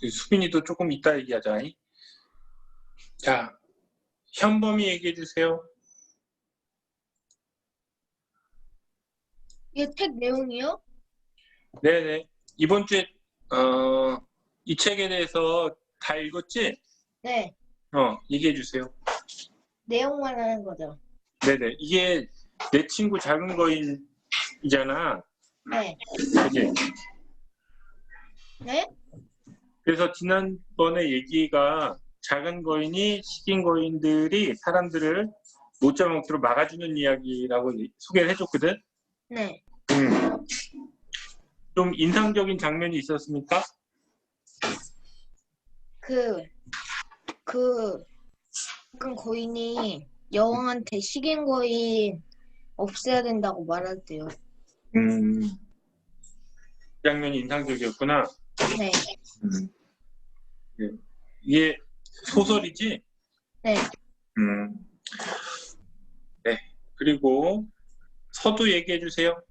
수빈이도 조금 이따 얘기하자. 자, 현범이 얘기해 주세요. 이게 책 내용이요? 네네. 이번 주에 이 책에 대해서 다 읽었지? 네. 얘기해 주세요. 내용만 하는 거죠. 네네. 이게 내 친구 작은 거인이잖아. 네. 그지? 네? 그래서 지난번에 얘기가 작은 거인이 식인 거인들이 사람들을 못 잡아먹도록 막아주는 이야기라고 소개를 해줬거든? 네. 좀 인상적인 장면이 있었습니까? 그 거인이 여왕한테 식인 거인 없애야 된다고 말했대요. 그 장면이 인상적이었구나. 네. 네. 이게 소설이지? 네. 네. 그리고 서두 얘기해 주세요.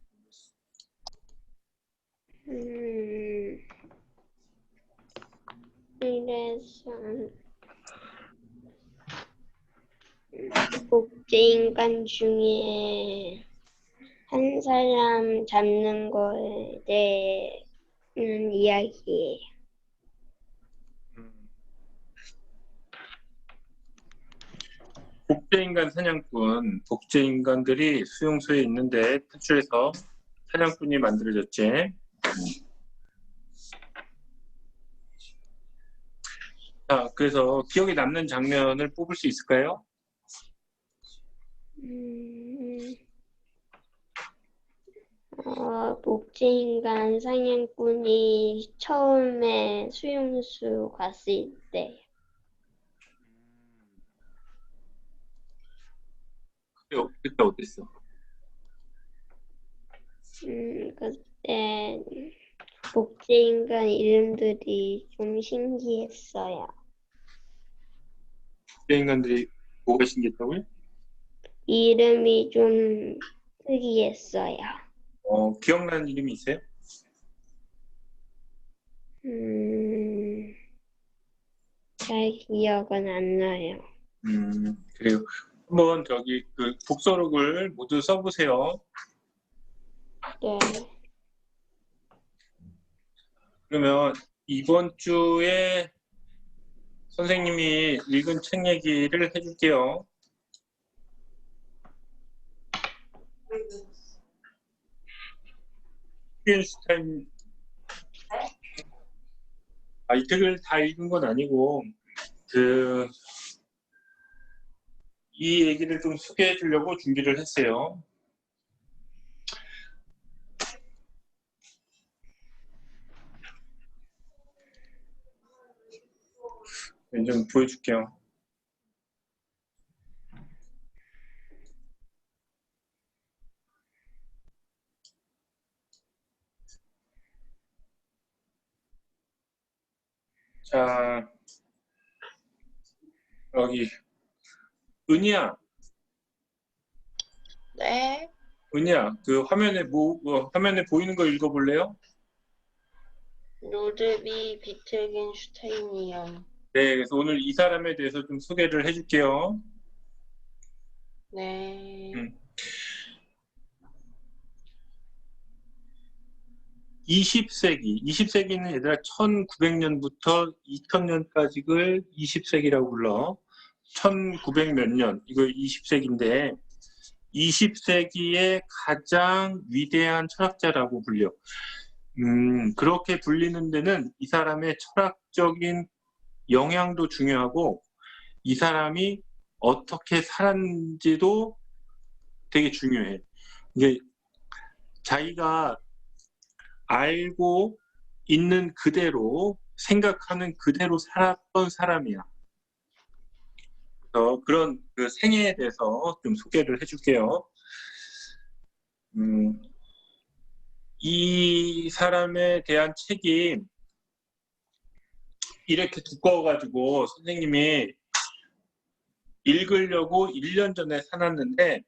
그래서 복제인간 중에 한 사람 잡는 거에 대한 이야기예요. 복제인간 사냥꾼, 복제인간들이 수용소에 있는데 탈출해서 사냥꾼이 만들어졌지. 자, 그래서 기억에 남는 장면을 뽑을 수 있을까요? 복제인간 사냥꾼이 처음에 수용소 갔을 때. 그때 어땠어? 그때 복제인간 이름들이 좀 신기했어요. 복제인간들이 뭐가 신기했다고요? 이름이 좀 특이했어요. 기억나는 이름이 있어요? 잘 기억은 안 나요. 그래요. 한번 그 독서록을 모두 써보세요. 네. 그러면 이번 주에 선생님이 읽은 책 얘기를 해줄게요. 휘엔슈타인 이 책을 다 읽은 건 아니고 이 얘기를 좀 소개해 주려고 준비를 했어요. 좀 보여줄게요. 자, 여기 은희야, 네. 은희야, 그 화면에 보이는 거 읽어볼래요? 루드비 비트겐슈타인이요. 네, 그래서 오늘 이 사람에 대해서 좀 소개를 해줄게요. 네. 20세기는 얘들아 1900년부터 2000년까지를 20세기라고 불러. 1900 몇 년, 이거 20세기인데 20세기의 가장 위대한 철학자라고 불려. 그렇게 불리는 데는 이 사람의 철학적인 영향도 중요하고 이 사람이 어떻게 살았는지도 되게 중요해. 이게 자기가 알고 있는 그대로 생각하는 그대로 살았던 사람이야. 그래서 그런 그 생애에 대해서 좀 소개를 해줄게요. 이 사람에 대한 책이 이렇게 두꺼워가지고 선생님이 읽으려고 1년 전에 사놨는데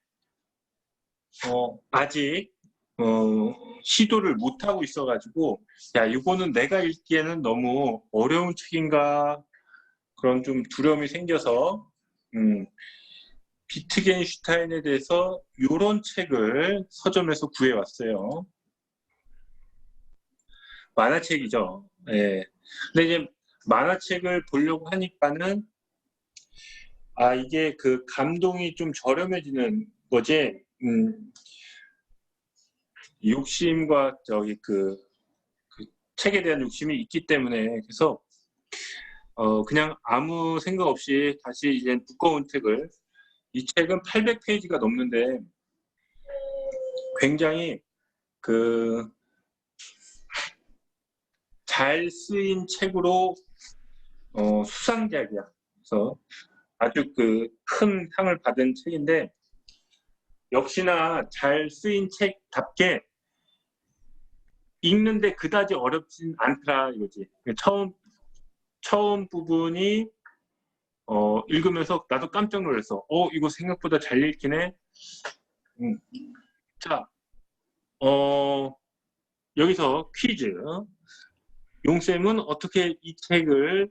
아직 시도를 못 하고 있어가지고 야 이거는 내가 읽기에는 너무 어려운 책인가 그런 좀 두려움이 생겨서 비트겐슈타인에 대해서 이런 책을 서점에서 구해왔어요. 만화책이죠. 예. 근데 이제 만화책을 보려고 하니까는 이게 그 감동이 좀 저렴해지는 거지. 욕심과 저기 그 책에 대한 욕심이 있기 때문에 그래서 그냥 아무 생각 없이 다시 이제 두꺼운 책을 이 책은 800페이지가 넘는데 굉장히 그 잘 쓰인 책으로 수상작이야. 그래서 아주 그 큰 상을 받은 책인데 역시나 잘 쓰인 책답게 읽는데 그다지 어렵진 않더라 이거지. 처음 부분이 읽으면서 나도 깜짝 놀랐어. 이거 생각보다 잘 읽히네. 자, 여기서 퀴즈. 용쌤은 어떻게 이 책을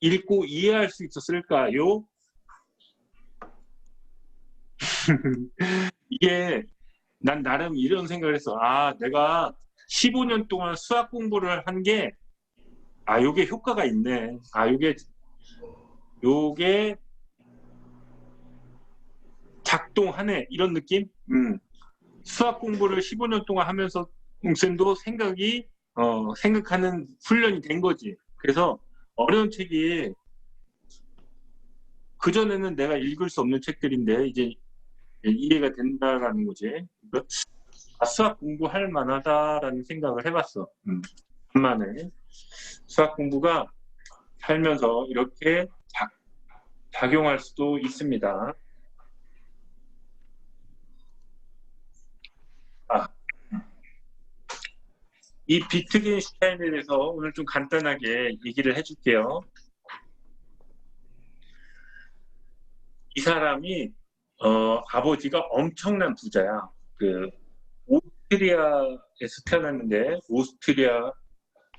읽고 이해할 수 있었을까요? 이게 난 나름 이런 생각을 했어. 내가 15년 동안 수학 공부를 한 게 요게 효과가 있네. 요게 작동하네. 이런 느낌? 수학 공부를 15년 동안 하면서 용쌤도 생각하는 훈련이 된 거지. 그래서 어려운 책이 그전에는 내가 읽을 수 없는 책들인데 이제 이해가 된다라는 거지. 그러니까 수학 공부할 만하다라는 생각을 해봤어. 간만에 수학 공부가 살면서 이렇게 작용할 수도 있습니다. 이 비트겐슈타인에 대해서 오늘 좀 간단하게 얘기를 해줄게요. 이 사람이 아버지가 엄청난 부자야. 그 오스트리아에서 태어났는데 오스트리아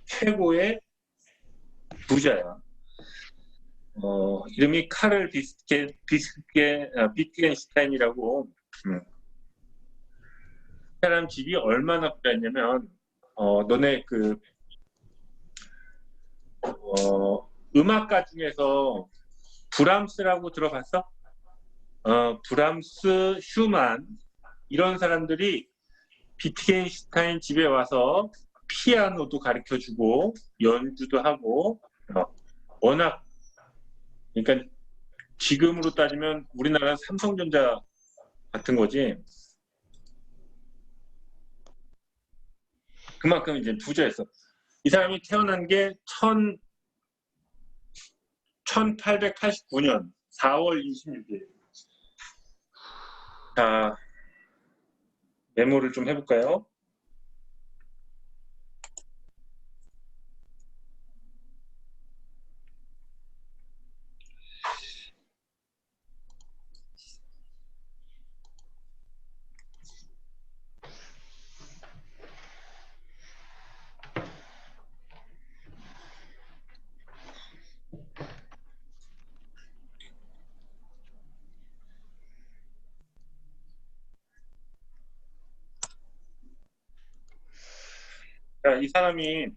최고의 부자야. 이름이 카를 비트겐슈타인이라고. 사람 집이 얼마나 부자였냐면 너네 그 음악가 중에서 브람스라고 들어봤어? 브람스, 슈만 이런 사람들이 비트겐슈타인 집에 와서 피아노도 가르쳐주고 연주도 하고 워낙 그러니까 지금으로 따지면 우리나라 삼성전자 같은 거지. 그만큼 이제 부자였어. 이 사람이 태어난 게 1889년 4월 26일. 자, 메모를 좀 해볼까요? 자, 이 사람이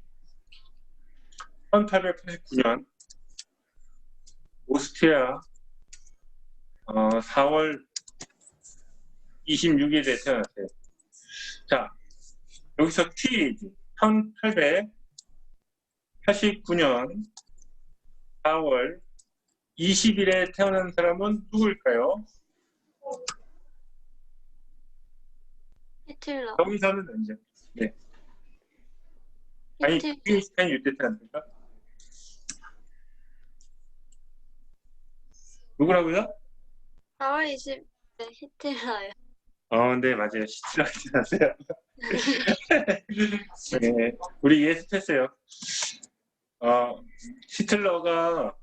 1889년 오스트리아 4월 26일에 태어났어요. 자, 여기서 퀴즈. 1889년 4월 20일에 태어난 사람은 누구일까요? 히틀러. 여기서는 이제 네. 아니, 비트겐슈타인 이때 태어났을까? 누구라고요? 4월 20일 히틀러요. 네, 맞아요. 시트라고 태어났어요. 네, 우리 예습했어요. 히틀러가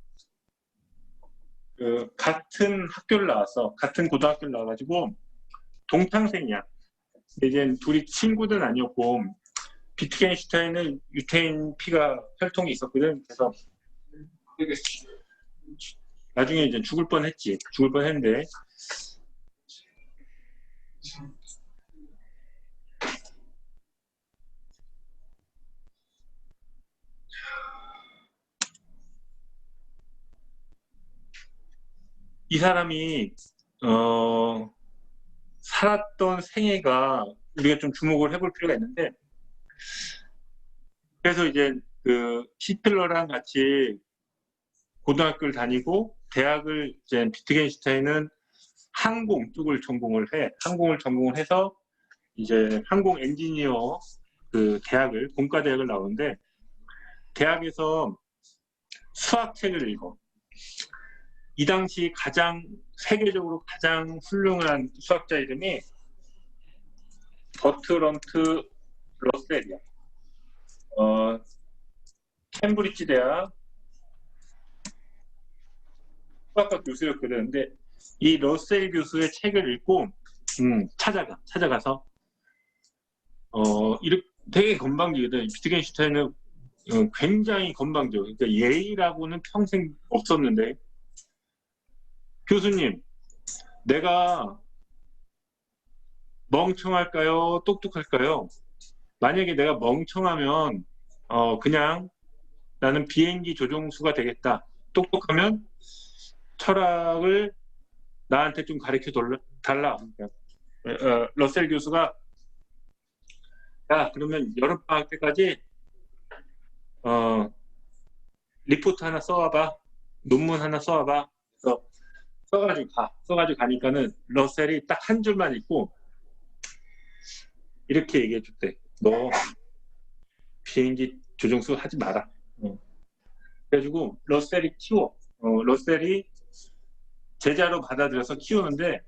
같은 학교를 나왔어. 같은 고등학교를 나와가지고 동창생이야. 근데 이제 둘이 친구는 아니었고 비트겐슈타인은 유태인 피가 혈통이 있었거든. 그래서 나중에 이제 죽을 뻔했는데 이 사람이 살았던 생애가 우리가 좀 주목을 해볼 필요가 있는데, 그래서 이제 그 히틀러랑 같이 고등학교를 다니고 대학을 이제 비트겐슈타인은 항공 쪽을 전공을 해. 항공을 전공을 해서 이제 항공 엔지니어 그 대학을 공과 대학을 나오는데 대학에서 수학책을 읽어. 이 당시 세계적으로 가장 훌륭한 수학자 이름이 버트런트 러셀이야. 캠브리지 대학 수학과 교수였거든. 근데 이 러셀 교수의 책을 읽고 찾아가서 되게 건방지거든. 비트겐슈타인은 굉장히 건방져. 그러니까 예의라고는 평생 없었는데, 교수님, 내가 멍청할까요? 똑똑할까요? 만약에 내가 멍청하면 그냥 나는 비행기 조종수가 되겠다. 똑똑하면 철학을 나한테 좀 가르쳐 달라. 러셀 교수가 야, 그러면 여름방학 때까지 리포트 하나 써와봐. 논문 하나 써와봐. 그래서 써가지고 가니까는 러셀이 딱 한 줄만 읽고 이렇게 얘기해 줬대. 너 비행기 조종수 하지 마라. 그래가지고 러셀이 키워. 러셀이 제자로 받아들여서 키우는데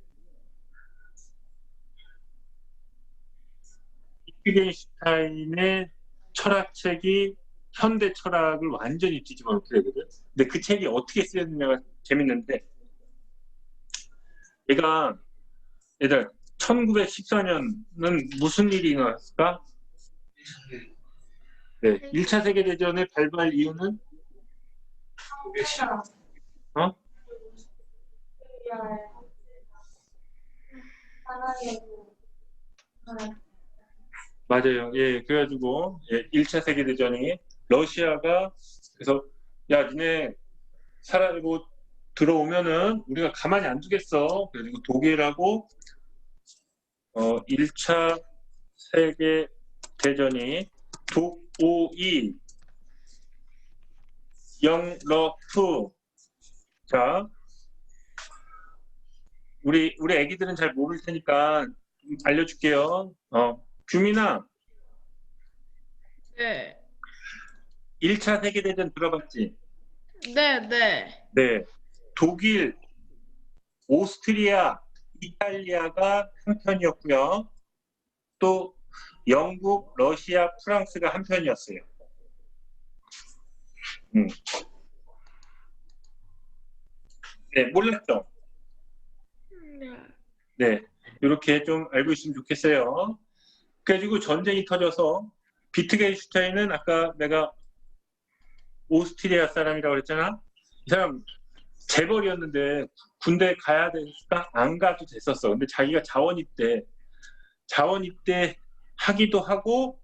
비트겐슈타인의 철학책이 현대 철학을 완전히 뒤집어놓게 되거든. 근데 그 책이 어떻게 쓰였느냐가 재밌는데, 얘가 1914년은 무슨 일이 일어났을까? 네, 1차 세계대전의 발발 이유는? 맞아요. 예, 그래가지고 1차 세계대전이 러시아가 그래서 야, 니네 살아고 들어오면은 우리가 가만히 안 두겠어. 그래가지고 독일하고 1차 세계대전이 독오이 영러프. 자, 우리 애기들은 잘 모를 테니까 좀 알려줄게요. 규민아, 네. 1차 세계대전 들어봤지? 네. 네. 독일, 오스트리아, 이탈리아가 한 편이었고요. 또 영국, 러시아, 프랑스가 한 편이었어요. 네, 몰랐죠? 네, 이렇게 좀 알고 있으면 좋겠어요. 그래가지고 전쟁이 터져서 비트겐슈타인은 아까 내가 오스트리아 사람이라고 그랬잖아. 이 사람 재벌이었는데 군대 가야 되니까 안 가도 됐었어. 근데 자기가 자원 입대 하기도 하고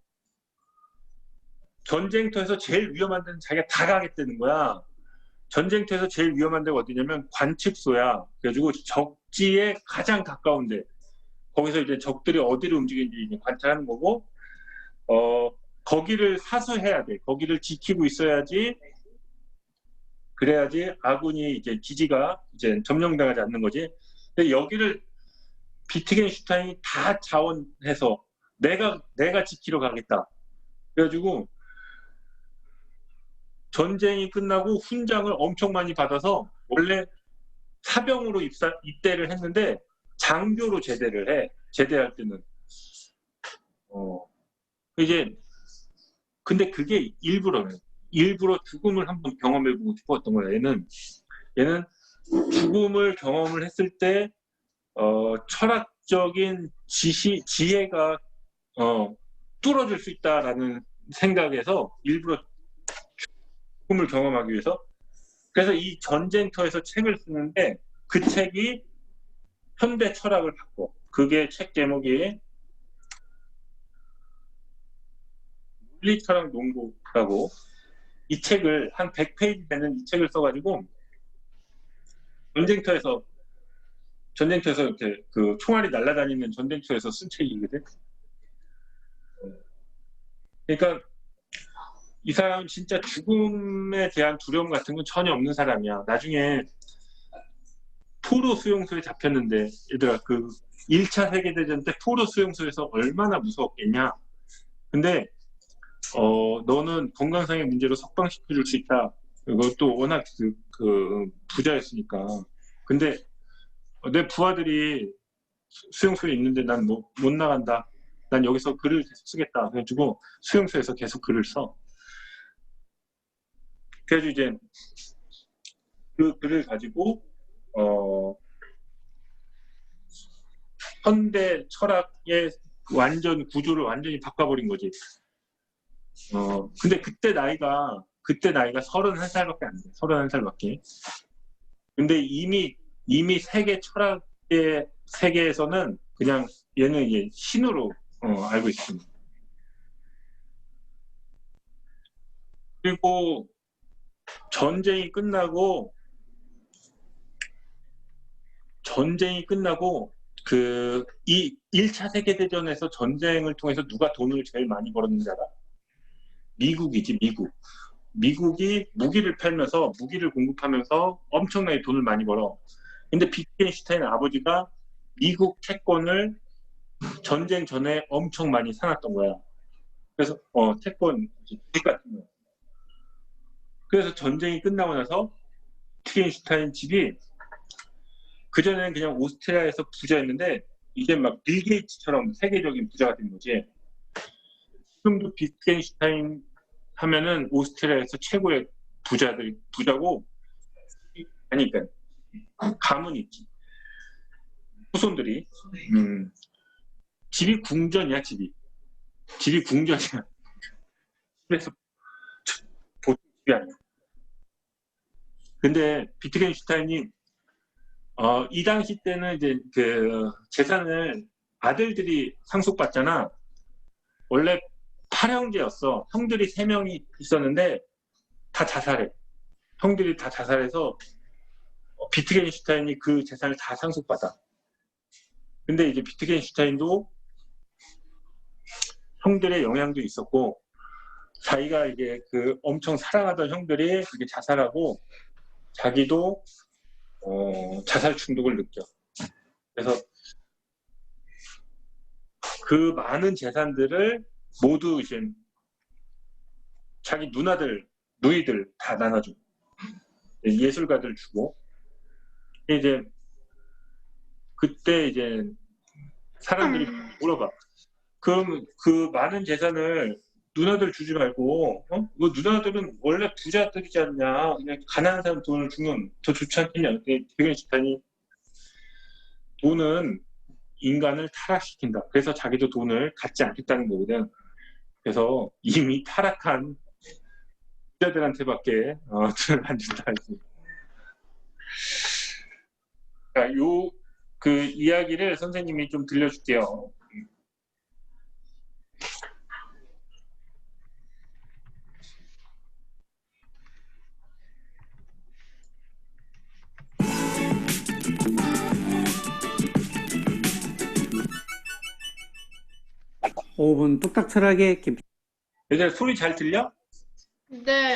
전쟁터에서 제일 위험한 데는 자기가 다 가겠다는 거야. 전쟁터에서 제일 위험한 데가 어디냐면 관측소야. 그래가지고 적지에 가장 가까운데 거기서 이제 적들이 어디로 움직이는지 관찰하는 거고, 거기를 사수해야 돼. 거기를 지키고 있어야지. 그래야지 아군이 이제 기지가 이제 점령당하지 않는 거지. 근데 여기를 비트겐슈타인이 다 자원해서 내가 지키러 가겠다. 그래가지고 전쟁이 끝나고 훈장을 엄청 많이 받아서 원래 사병으로 입대를 했는데 장교로 제대를 해. 제대할 때는. 이제 근데 그게 일부러 죽음을 한번 경험해보고 싶었던 거야. 얘는 죽음을 경험을 했을 때 철학 과학적인 지혜가 뚫어질 수 있다라는 생각에서 일부러 죽음을 경험하기 위해서. 그래서 이 전쟁터에서 책을 쓰는데 그 책이 현대 철학을 바꿔. 그게 책 제목이 물리철학 농부라고, 이 책을 한 100페이지 되는 이 책을 써가지고 전쟁터에서 이렇게 그 총알이 날아다니는 전쟁터에서 쓴 책이거든. 그러니까 이 사람은 진짜 죽음에 대한 두려움 같은 건 전혀 없는 사람이야. 나중에 포로 수용소에 잡혔는데, 얘들아, 그 1차 세계대전 때 포로 수용소에서 얼마나 무서웠겠냐. 근데 너는 건강상의 문제로 석방시켜줄 수 있다. 그것도 워낙 그 부자였으니까. 근데 내 부하들이 수용소에 있는데 난 못 나간다. 난 여기서 글을 계속 쓰겠다. 그래가지고 수용소에서 계속 글을 써. 그래가지고 이제 그 글을 가지고 현대 철학의 구조를 완전히 바꿔버린 거지. 근데 그때 나이가 31살밖에 안 돼. 31살밖에. 근데 이미 세계 철학의 세계에서는 그냥 얘는 이제 신으로 알고 있습니다. 그리고 전쟁이 끝나고 이 1차 세계대전에서 전쟁을 통해서 누가 돈을 제일 많이 벌었는지 알아? 미국이지, 미국. 미국이 무기를 팔면서, 무기를 공급하면서 엄청나게 돈을 많이 벌어. 근데 비트겐슈타인 아버지가 미국 채권을 전쟁 전에 엄청 많이 사놨던 거야. 그래서 채권 주식 같은 거. 그래서 전쟁이 끝나고 나서 비트겐슈타인 집이, 그전에는 그냥 오스트리아에서 부자였는데 이제 막 빌 게이츠처럼 세계적인 부자가 된 거지. 지금도 비트겐슈타인 하면은 오스트리아에서 최고의 부자고, 아니, 그러니까 가문이 있지. 후손들이. 집이 궁전이야, 집이 궁전이야. 그래서 보통 집이 아니야. 근데 비트겐슈타인이 이 당시 때는 이제 그 재산을 아들들이 상속받잖아. 원래 8형제였어. 형들이 3명이 있었는데 다 자살해. 형들이 다 자살해서 비트겐슈타인이 그 재산을 다 상속받아. 근데 이제 비트겐슈타인도 형들의 영향도 있었고, 자기가 이게 그 엄청 사랑하던 형들이 이렇게 자살하고 자기도 자살 충동을 느껴. 그래서 그 많은 재산들을 모두 이제 자기 누이들 다 나눠줘. 예술가들 주고. 이제 그때 이제 사람들이 물어봐. 그럼 그 많은 재산을 누나들 주지 말고, 뭐 누나들은 원래 부자들이지 않냐? 그냥 가난한 사람 돈을 주면 더 좋지 않겠냐? 비겐슈타인이 돈은 인간을 타락시킨다. 그래서 자기도 돈을 갖지 않겠다는 거거든. 그래서 이미 타락한 부자들한테밖에 돈을 안 준다 했지. 그러니까 그 이야기를 선생님이 좀 들려줄게요. 5분 뚝딱 철학의 얘들 소리 잘 들려? 네.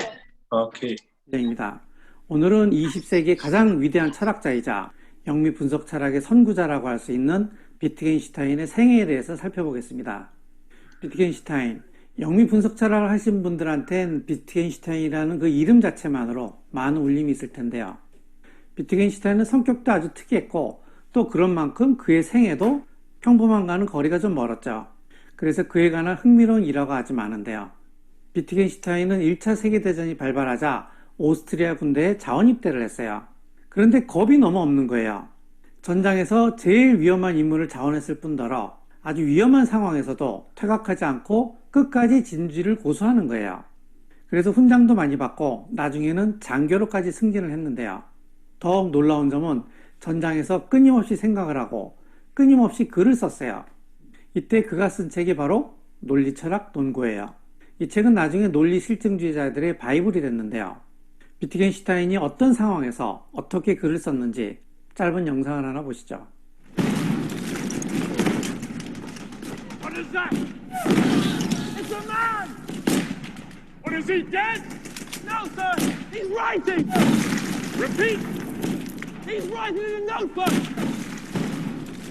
오케이. 김입니다. 오늘은 20세기의 가장 위대한 철학자이자 영미 분석 철학의 선구자라고 할 수 있는 비트겐슈타인의 생애에 대해서 살펴보겠습니다. 비트겐슈타인, 영미 분석 철학을 하신 분들한테는 비트겐슈타인이라는 그 이름 자체만으로 많은 울림이 있을 텐데요. 비트겐슈타인은 성격도 아주 특이했고, 또 그런 만큼 그의 생애도 평범한과는 거리가 좀 멀었죠. 그래서 그에 관한 흥미로운 일화가 아주 많은데요. 비트겐슈타인은 1차 세계대전이 발발하자 오스트리아 군대에 자원 입대를 했어요. 그런데 겁이 너무 없는 거예요. 전장에서 제일 위험한 임무를 자원했을 뿐더러 아주 위험한 상황에서도 퇴각하지 않고 끝까지 진주를 고수하는 거예요. 그래서 훈장도 많이 받고 나중에는 장교로까지 승진을 했는데요. 더욱 놀라운 점은 전장에서 끊임없이 생각을 하고 끊임없이 글을 썼어요. 이때 그가 쓴 책이 바로 논리철학 논고예요. 이 책은 나중에 논리 실증주의자들의 바이블이 됐는데요. 비트겐슈타인이 어떤 상황에서 어떻게 글을 썼는지 짧은 영상을 하나 보시죠. What is that? It's a man! What is he dead? No, sir. He's writing. Repeat. He's writing in a notebook.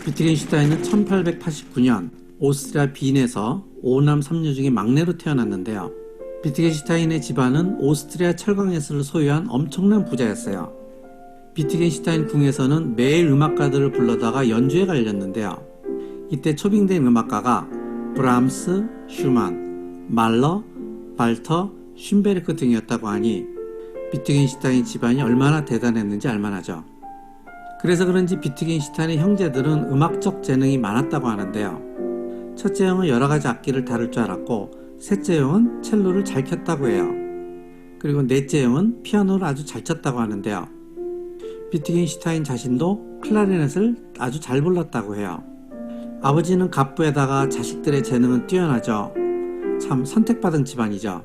비트겐슈타인은 1889년 오스트리아 빈에서 5남 3녀 중에 막내로 태어났는데요. 비트겐슈타인의 집안은 오스트리아 철강예술을 소유한 엄청난 부자였어요. 비트겐슈타인 궁에서는 매일 음악가들을 불러다가 연주에 갈렸는데요. 이때 초빙된 음악가가 브람스, 슈만, 말러, 발터, 슌베르크 등이었다고 하니 비트겐슈타인 집안이 얼마나 대단했는지 알만하죠. 그래서 그런지 비트겐슈타인의 형제들은 음악적 재능이 많았다고 하는데요. 첫째 형은 여러 가지 악기를 다룰 줄 알았고 셋째 형은 첼로를 잘 켰다고 해요. 그리고 넷째 형은 피아노를 아주 잘 쳤다고 하는데요. 비트겐슈타인 자신도 클라리넷을 아주 잘 불렀다고 해요. 아버지는 갑부에다가 자식들의 재능은 뛰어나죠. 참 선택받은 집안이죠.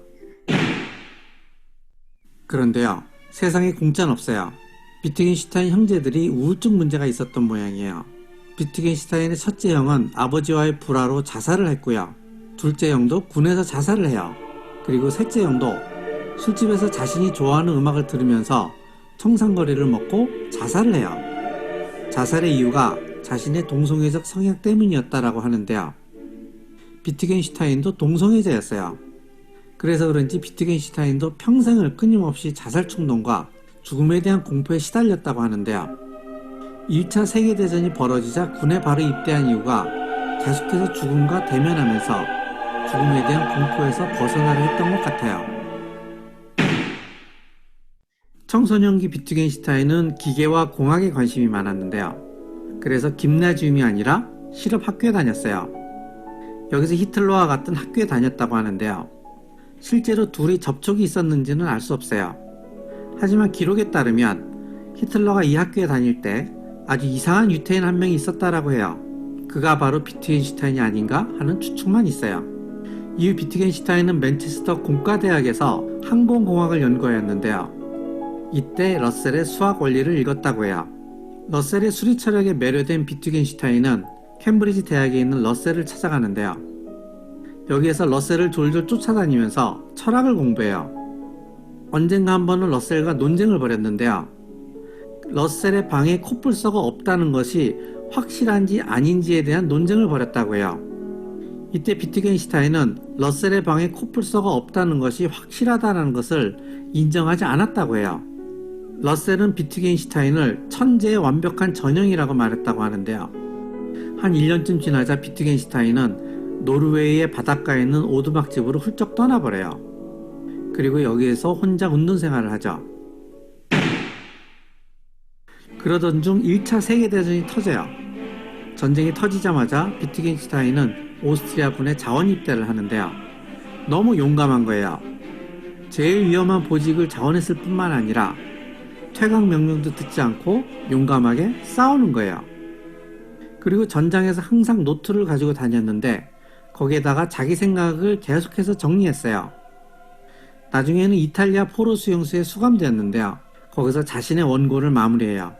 그런데요, 세상에 공짜는 없어요. 비트겐슈타인 형제들이 우울증 문제가 있었던 모양이에요. 비트겐슈타인의 첫째 형은 아버지와의 불화로 자살을 했고요. 둘째 형도 군에서 자살을 해요. 그리고 셋째 형도 술집에서 자신이 좋아하는 음악을 들으면서 청산거리를 먹고 자살을 해요. 자살의 이유가 자신의 동성애적 성향 때문이었다라고 하는데요. 비트겐슈타인도 동성애자였어요. 그래서 그런지 비트겐슈타인도 평생을 끊임없이 자살 충동과 죽음에 대한 공포에 시달렸다고 하는데요. 1차 세계대전이 벌어지자 군에 바로 입대한 이유가 계속해서 죽음과 대면하면서 죽음에 대한 공포에서 벗어나려 했던 것 같아요. 청소년기 비트겐슈타인은 기계와 공학에 관심이 많았는데요. 그래서 김나지움이 아니라 실업학교에 다녔어요. 여기서 히틀러와 같은 학교에 다녔다고 하는데요. 실제로 둘이 접촉이 있었는지는 알 수 없어요. 하지만 기록에 따르면 히틀러가 이 학교에 다닐 때 아주 이상한 유태인 한 명이 있었다라고 해요. 그가 바로 비트겐슈타인이 아닌가 하는 추측만 있어요. 이후 비트겐슈타인은 맨체스터 공과대학에서 항공공학을 연구하였는데요. 이때 러셀의 수학 원리를 읽었다고 해요. 러셀의 수리 철학에 매료된 비트겐슈타인은 캠브리지 대학에 있는 러셀을 찾아가는데요. 여기에서 러셀을 졸졸 쫓아다니면서 철학을 공부해요. 언젠가 한 번은 러셀과 논쟁을 벌였는데요. 러셀의 방에 코뿔소가 없다는 것이 확실한지 아닌지에 대한 논쟁을 벌였다고 해요. 이때 비트겐슈타인은 러셀의 방에 코뿔소가 없다는 것이 확실하다는 것을 인정하지 않았다고 해요. 러셀은 비트겐슈타인을 천재의 완벽한 전형이라고 말했다고 하는데요. 한 1년쯤 지나자 비트겐슈타인은 노르웨이의 바닷가에 있는 오두막집으로 훌쩍 떠나버려요. 그리고 여기에서 혼자 운동 생활을 하죠. 그러던 중 1차 세계대전이 터져요. 전쟁이 터지자마자 비트겐슈타인은 오스트리아 군에 자원 입대를 하는데요. 너무 용감한 거예요. 제일 위험한 보직을 자원했을 뿐만 아니라 퇴각 명령도 듣지 않고 용감하게 싸우는 거예요. 그리고 전장에서 항상 노트를 가지고 다녔는데 거기에다가 자기 생각을 계속해서 정리했어요. 나중에는 이탈리아 포로 수용소에 수감되었는데요. 거기서 자신의 원고를 마무리해요.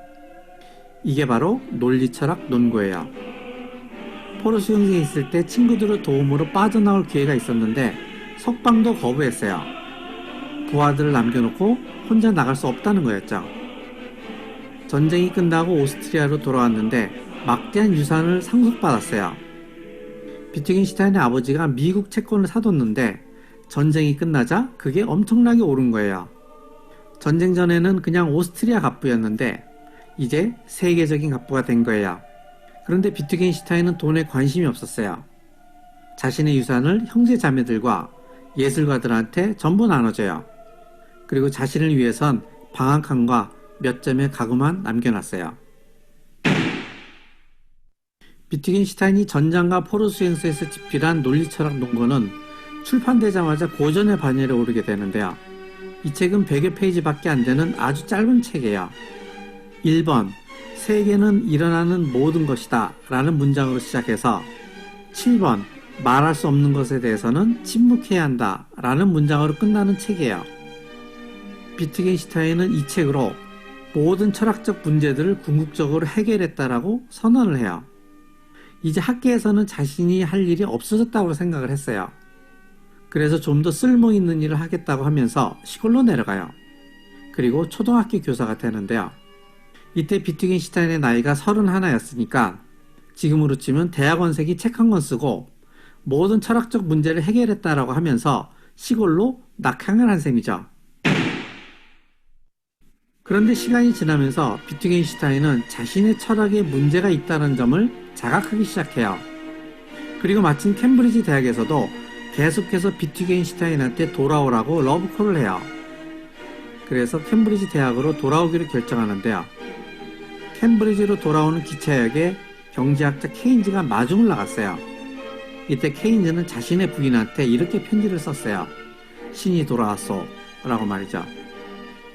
이게 바로 논리철학 논고예요. 포로 수용소에 있을 때 친구들의 도움으로 빠져나올 기회가 있었는데 석방도 거부했어요. 부하들을 남겨놓고 혼자 나갈 수 없다는 거였죠. 전쟁이 끝나고 오스트리아로 돌아왔는데 막대한 유산을 상속받았어요. 비트겐슈타인의 아버지가 미국 채권을 사뒀는데 전쟁이 끝나자 그게 엄청나게 오른 거예요. 전쟁 전에는 그냥 오스트리아 갑부였는데 이제 세계적인 갑부가 된 거예요. 그런데 비트겐슈타인은 돈에 관심이 없었어요. 자신의 유산을 형제 자매들과 예술가들한테 전부 나눠줘요. 그리고 자신을 위해선 방 한 칸과 몇 점의 가구만 남겨놨어요. 비트겐슈타인이 전장과 포로수행소에서 집필한 논리철학 논거는 출판되자마자 고전의 반열에 오르게 되는데요. 이 책은 100여 페이지밖에 안 되는 아주 짧은 책이에요. 1번, 세계는 일어나는 모든 것이다 라는 문장으로 시작해서 7번, 말할 수 없는 것에 대해서는 침묵해야 한다 라는 문장으로 끝나는 책이에요. 비트겐슈타인은 이 책으로 모든 철학적 문제들을 궁극적으로 해결했다라고 선언을 해요. 이제 학계에서는 자신이 할 일이 없어졌다고 생각을 했어요. 그래서 좀 더 쓸모있는 일을 하겠다고 하면서 시골로 내려가요. 그리고 초등학교 교사가 되는데요. 이때 비트겐슈타인의 나이가 31였으니까 지금으로 치면 대학원생이 책 한 권 쓰고 모든 철학적 문제를 해결했다라고 하면서 시골로 낙향을 한 셈이죠. 그런데 시간이 지나면서 비트겐슈타인은 자신의 철학에 문제가 있다는 점을 자각하기 시작해요. 그리고 마침 캠브리지 대학에서도 계속해서 비트겐슈타인한테 돌아오라고 러브콜을 해요. 그래서 캠브리지 대학으로 돌아오기로 결정하는데요. 캠브리지로 돌아오는 기차역에 경제학자 케인즈가 마중을 나갔어요. 이때 케인즈는 자신의 부인한테 이렇게 편지를 썼어요. 신이 돌아왔소 라고 말이죠.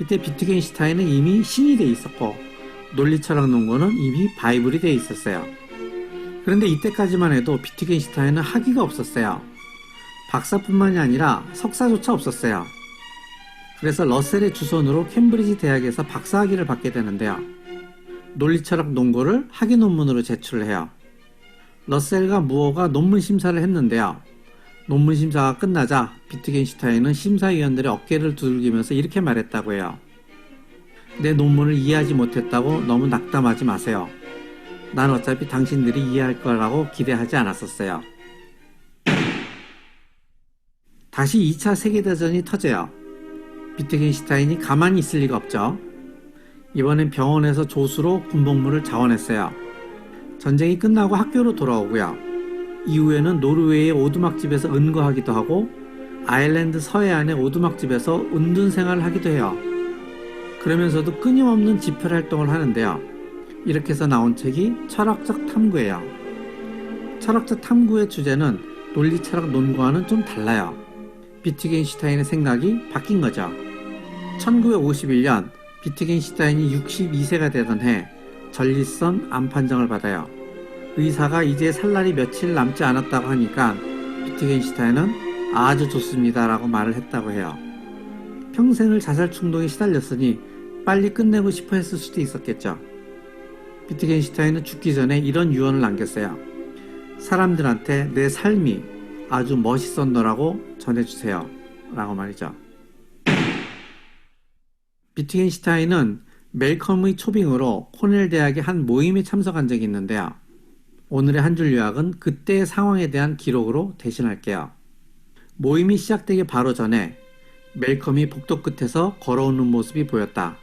이때 비트겐슈타인은 이미 신이 돼 있었고 논리철학 논거는 이미 바이블이 돼 있었어요. 그런데 이때까지만 해도 비트겐슈타인은 학위가 없었어요. 박사뿐만이 아니라 석사조차 없었어요. 그래서 러셀의 주선으로 캠브리지 대학에서 박사학위를 받게 되는데요. 논리철학 논거를 학위 논문으로 제출을 해요. 러셀과 무어가 논문 심사를 했는데요. 논문 심사가 끝나자 비트겐슈타인은 심사위원들의 어깨를 두들기면서 이렇게 말했다고 해요. 내 논문을 이해하지 못했다고 너무 낙담하지 마세요. 난 어차피 당신들이 이해할 거라고 기대하지 않았었어요. 다시 2차 세계대전이 터져요. 비트겐슈타인이 가만히 있을 리가 없죠. 이번엔 병원에서 조수로 군복무를 자원했어요. 전쟁이 끝나고 학교로 돌아오고요. 이후에는 노르웨이의 오두막집에서 은거하기도 하고 아일랜드 서해안의 오두막집에서 은둔 생활을 하기도 해요. 그러면서도 끊임없는 집필 활동을 하는데요. 이렇게 해서 나온 책이 철학적 탐구예요. 철학적 탐구의 주제는 논리철학 논거와는 좀 달라요. 비트겐슈타인의 생각이 바뀐 거죠. 1951년 비트겐슈타인이 62세가 되던 해 전립선 암 판정을 받아요. 의사가 이제 살 날이 며칠 남지 않았다고 하니까 비트겐슈타인은 아주 좋습니다 라고 말을 했다고 해요. 평생을 자살 충동에 시달렸으니 빨리 끝내고 싶어 했을 수도 있었겠죠. 비트겐슈타인은 죽기 전에 이런 유언을 남겼어요. 사람들한테 내 삶이 아주 멋있었노라고 전해주세요 라고 말이죠. 비트겐슈타인은 멜컴의 초빙으로 코넬 대학의 한 모임에 참석한 적이 있는데요. 오늘의 한 줄 요약은 그때의 상황에 대한 기록으로 대신할게요. 모임이 시작되기 바로 전에 멜컴이 복도 끝에서 걸어오는 모습이 보였다.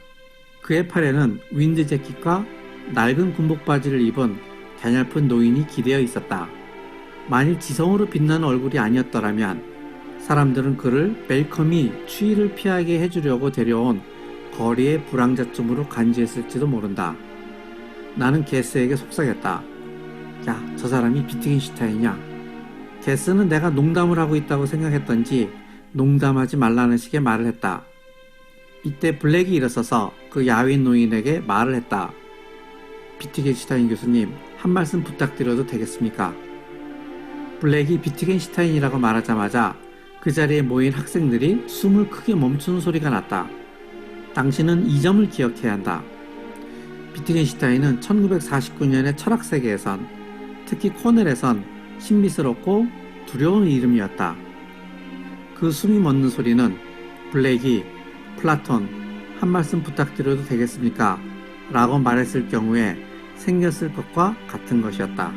그의 팔에는 윈드 재킷과 낡은 군복 바지를 입은 가냘픈 노인이 기대어 있었다. 만일 지성으로 빛나는 얼굴이 아니었더라면 사람들은 그를 멜컴이 추위를 피하게 해주려고 데려온 거리의 불황자쯤으로 간주했을지도 모른다. 나는 게스에게 속삭였다. 야, 저 사람이 비트겐슈타인이야. 게스는 내가 농담을 하고 있다고 생각했던지 농담하지 말라는 식의 말을 했다. 이때 블랙이 일어서서 그 야윈 노인에게 말을 했다. 비트겐슈타인 교수님, 한 말씀 부탁드려도 되겠습니까? 블랙이 비트겐슈타인이라고 말하자마자 그 자리에 모인 학생들이 숨을 크게 멈추는 소리가 났다. 당신은 이 점을 기억해야 한다. 비트겐슈타인은 1949년의 철학세계에선, 특히 코넬에선 신비스럽고 두려운 이름이었다. 그 숨이 멎는 소리는 블랙이 플라톤, 한 말씀 부탁드려도 되겠습니까? 라고 말했을 경우에 생겼을 것과 같은 것이었다.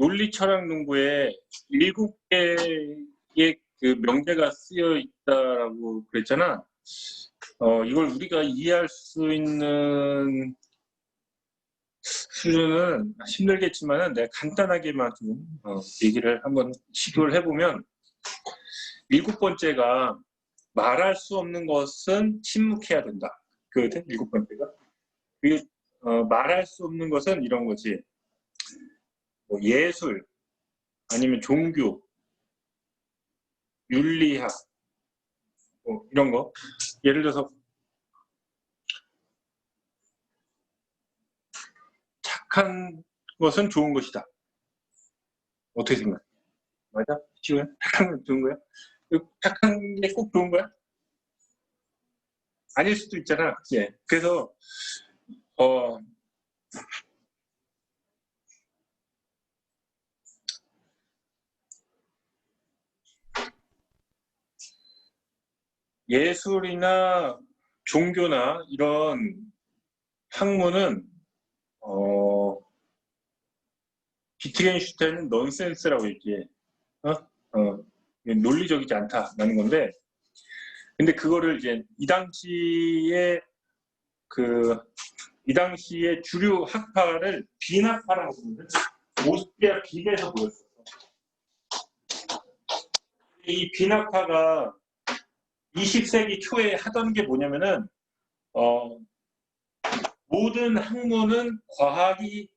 논리 철학 농구에 7개의 그 명제가 쓰여 있다라고 그랬잖아. 이걸 우리가 이해할 수 있는 수준은 힘들겠지만은 내가 간단하게만 좀 얘기를 한번 시도를 해보면 7번째가 말할 수 없는 것은 침묵해야 된다. 그거든 7번째가. 말할 수 없는 것은 이런 거지. 뭐 예술, 아니면 종교, 윤리학, 뭐 이런 거. 예를 들어서 착한 것은 좋은 것이다. 어떻게 생각해? 맞아? 지우야? 착한 건 좋은 거야? 착한 게 꼭 좋은 거야? 아닐 수도 있잖아. 예. 그래서 예술이나 종교나 이런 학문은 비트겐슈타인은 넌센스라고 얘기해. 논리적이지 않다라는 건데, 근데 그거를 이제 이 당시에 주류 학파를 비낙파라고 부르는데 오스트리아 빈에서 보였어. 이 비낙파가 20세기 초에 하던 게 뭐냐면은 모든 학문은 과학이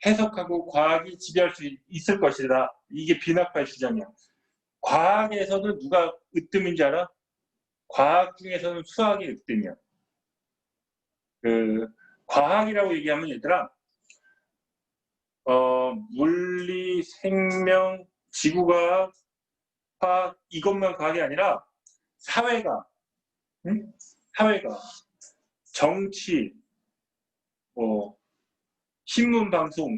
해석하고 과학이 지배할 수 있을 것이다. 이게 비낙파의 주장이야. 과학에서는 누가 으뜸인지 알아? 과학 중에서는 수학이 으뜸이야. 과학이라고 얘기하면 얘들아, 물리, 생명, 지구과학, 화학 이것만 과학이 아니라 사회가, 사회가, 정치, 신문 방송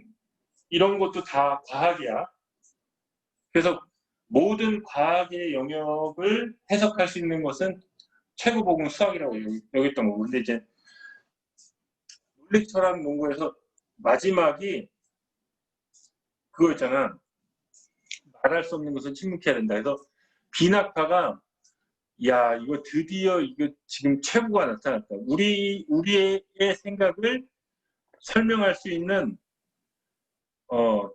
이런 것도 다 과학이야. 그래서 모든 과학의 영역을 해석할 수 있는 것은 최고봉은 수학이라고 여겼던 거고. 근데 이제 논리 철학 농구에서 마지막이 그거 있잖아. 말할 수 없는 것은 침묵해야 된다. 그래서 비낙파가 야 이거 드디어 이거 지금 최고가 나타났다. 우리의 생각을 설명할 수 있는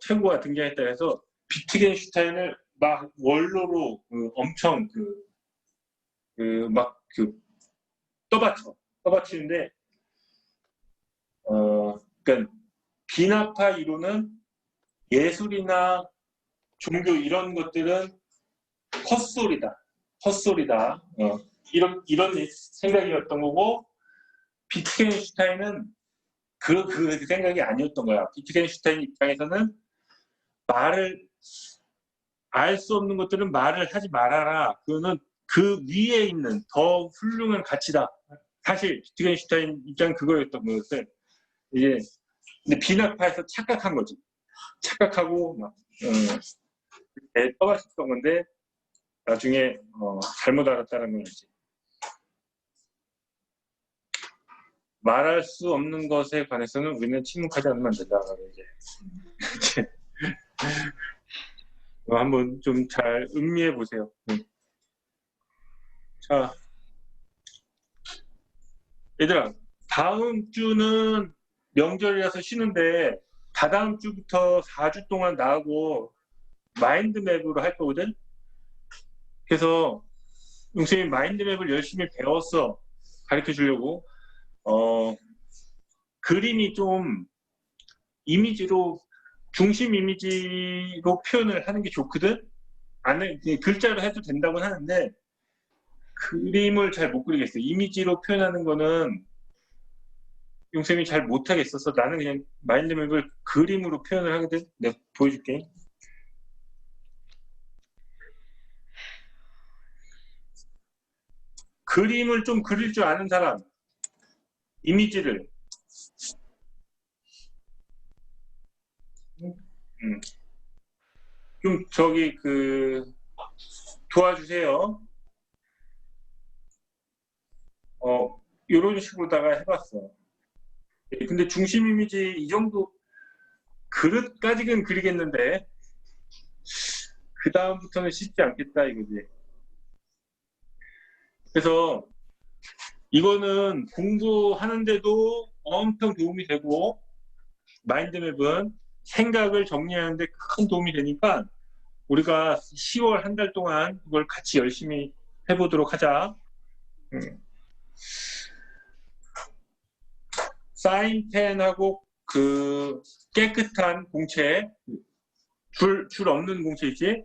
최고가 등장했다 해서 비트겐슈타인을 막 원로로 엄청 떠받치는데 그러니까 비낙파 이론은 예술이나 종교 이런 것들은 헛소리다. 이런 생각이었던 거고 비트겐슈타인은 그 생각이 아니었던 거야. 비트겐슈타인 입장에서는 알 수 없는 것들은 말을 하지 말아라. 그거는 그 위에 있는 더 훌륭한 가치다. 사실 비트겐슈타인 입장은 그거였던 거였어요. 이제 근데 비낙파에서 착각한 거지. 착각하고 막 떠받쳤던 건데 나중에 잘못 알았다는 거지. 말할 수 없는 것에 관해서는 우리는 침묵하지 않으면 안 된다. 이제 한번 좀 잘 음미해 보세요. 자, 얘들아, 다음 주는 명절이라서 쉬는데 다다음 주부터 4주 동안 나하고 마인드맵으로 할 거거든. 그래서 용쌤이 마인드맵을 열심히 배웠어. 가르쳐 주려고. 그림이 좀 중심 이미지로 표현을 하는 게 좋거든. 글자로 해도 된다고 하는데 그림을 잘 못 그리겠어. 이미지로 표현하는 거는 용쌤이 잘 못하겠어서 나는 그냥 마인드맵을 그림으로 표현을 하거든. 내가 보여줄게. 그림을 좀 그릴 줄 아는 사람, 이미지를 좀 도와주세요. 이런 식으로다가 해봤어. 근데 중심 이미지 이 정도 그릇까지는 그리겠는데 그 다음부터는 쉽지 않겠다 이거지. 그래서 이거는 공부하는데도 엄청 도움이 되고 마인드맵은 생각을 정리하는데 큰 도움이 되니까 우리가 10월 한 달 동안 이걸 같이 열심히 해보도록 하자. 사인펜하고 그 깨끗한 공책, 줄 없는 공책이지?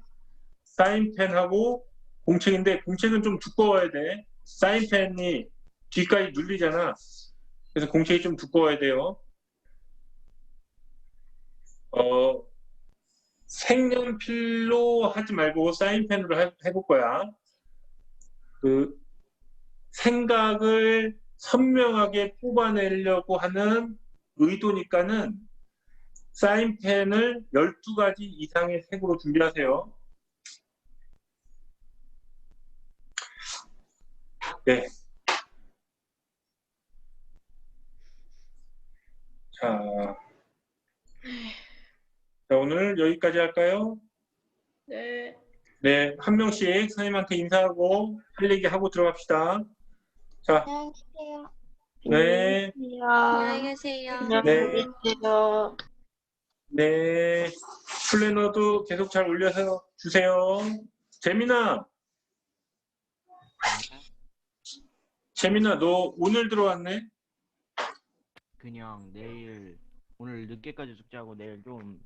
사인펜하고 공책인데 공책은 좀 두꺼워야 돼. 사인펜이 뒤까지 눌리잖아. 그래서 공책이 좀 두꺼워야 돼요. 색연필로 하지 말고 사인펜으로 해볼 거야. 그 생각을 선명하게 뽑아내려고 하는 의도니까는 사인펜을 12가지 이상의 색으로 준비하세요. 네. 자, 오늘 여기까지 할까요? 네. 네, 한 명씩 선생님한테 인사하고 할 얘기 하고 들어갑시다. 자, 네, 안녕히 계세요. 네, 네. 플래너도 계속 잘 올려서 주세요. 재민아, 너 오늘 들어왔네? 그냥 내일 오늘 늦게까지 숙제하고 내일 좀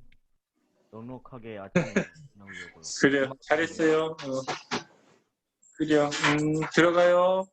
넉넉하게 아침에 나오려고요. 그래요, 잘했어요. 그래요, 들어가요.